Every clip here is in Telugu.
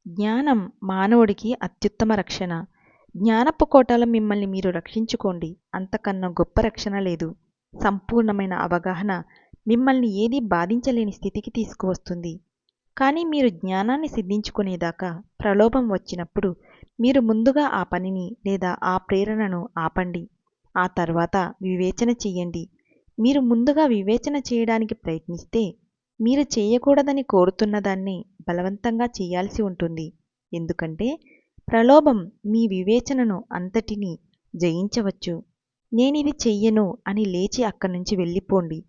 జ్ఞానం మానవుడికి అత్యుత్తమ రక్షణ. జ్ఞానపు కోటలో మిమ్మల్ని మీరు రక్షించుకోండి. అంతకన్నా గొప్ప రక్షణ లేదు. సంపూర్ణమైన అవగాహన మిమ్మల్ని ఏదీ బాధించలేని స్థితికి తీసుకువస్తుంది. కానీ మీరు జ్ఞానాన్ని సిద్ధించుకునేదాకా ప్రలోభం వచ్చినప్పుడు మీరు ముందుగా ఆ పనిని లేదా ఆ ప్రేరణను ఆపండి. ఆ తర్వాత వివేచన చెయ్యండి. మీరు ముందుగా వివేచన చేయడానికి ప్రయత్నిస్తే మీరు చేయకూడదని కోరుతున్నదాన్ని బలవంతంగా చేయాల్సి ఉంటుంది. ఎందుకంటే ప్రలోభం మీ వివేచనను అంతటినీ జయించవచ్చు. నేనిది చెయ్యను అని లేచి అక్కడ్నుంచి వెళ్ళిపోండి.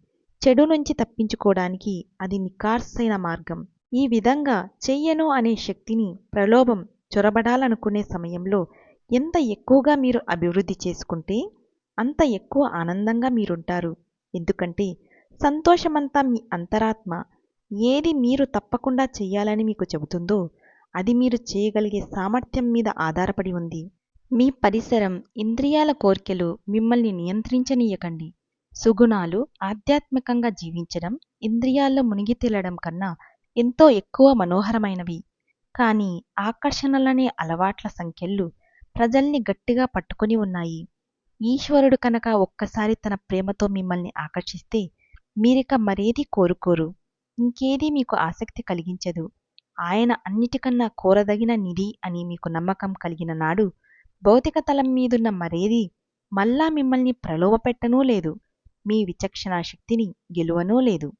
చెడు నుంచి తప్పించుకోవడానికి అది నిఖార్సైన మార్గం. ఈ విధంగా చెయ్యను అనే శక్తిని ప్రలోభం చొరబడాలనుకునే సమయంలో ఎంత ఎక్కువగా మీరు అభివృద్ధి చేసుకుంటే అంత ఎక్కువ ఆనందంగా మీరుంటారు. ఎందుకంటే సంతోషమంతా మీ అంతరాత్మ ఏది మీరు తప్పకుండా చెయ్యాలని మీకు చెబుతుందో అది మీరు చేయగలిగే సామర్థ్యం మీద ఆధారపడి ఉంది. మీ పరిసరం, ఇంద్రియాల కోర్కెలు మిమ్మల్ని నియంత్రించనీయకండి. సుగుణాలు ఆధ్యాత్మికంగా జీవించడం ఇంద్రియాల్లో మునిగి తేలడం కన్నా ఎంతో ఎక్కువ మనోహరమైనవి. కానీ ఆకర్షణలనే అలవాట్ల సంకెళ్ళు ప్రజల్ని గట్టిగా పట్టుకొని ఉన్నాయి. ఈశ్వరుడు కనుక ఒక్కసారి తన ప్రేమతో మిమ్మల్ని ఆకర్షిస్తే మీరిక మరేదీ కోరుకోరు. ఇంకేదీ మీకు ఆసక్తి కలిగించదు. ఆయన అన్నిటికన్నా కోరదగిన నిధి అని మీకు నమ్మకం కలిగిన నాడు భౌతిక తలం మీదున్న మరేదీ మళ్ళా మిమ్మల్ని ప్రలోభపెట్టనూ లేదు. మీ విచక్షణా శక్తిని గెలువనూ లేదు.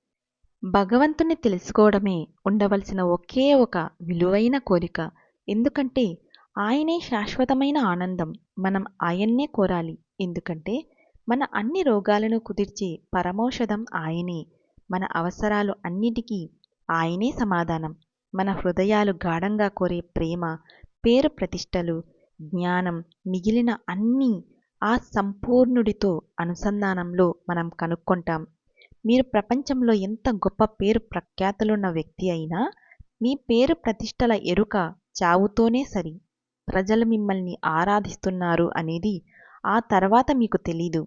భగవంతుణ్ణి తెలుసుకోవడమే ఉండవలసిన ఒకే ఒక విలువైన కోరిక. ఎందుకంటే ఆయనే శాశ్వతమైన ఆనందం. మనం ఆయన్నే కోరాలి. ఎందుకంటే మన అన్ని రోగాలను కుదిర్చే పరమౌషధం ఆయనే. మన అవసరాలు అన్నిటికీ ఆయనే సమాధానం. మన హృదయాలు గాఢంగా కోరే ప్రేమ, పేరు ప్రతిష్టలు, జ్ఞానం మిగిలిన అన్నీ ఆ సంపూర్ణుడితో అనుసంధానంలో మనం కనుక్కొంటాం. మీరు ప్రపంచంలో ఎంత గొప్ప పేరు ప్రఖ్యాతులున్న వ్యక్తి అయినా మీ పేరు ప్రతిష్టల ఎరుక చావుతోనే సరి. ప్రజలు మిమ్మల్ని ఆరాధిస్తున్నారు అనేది ఆ తర్వాత మీకు తెలీదు.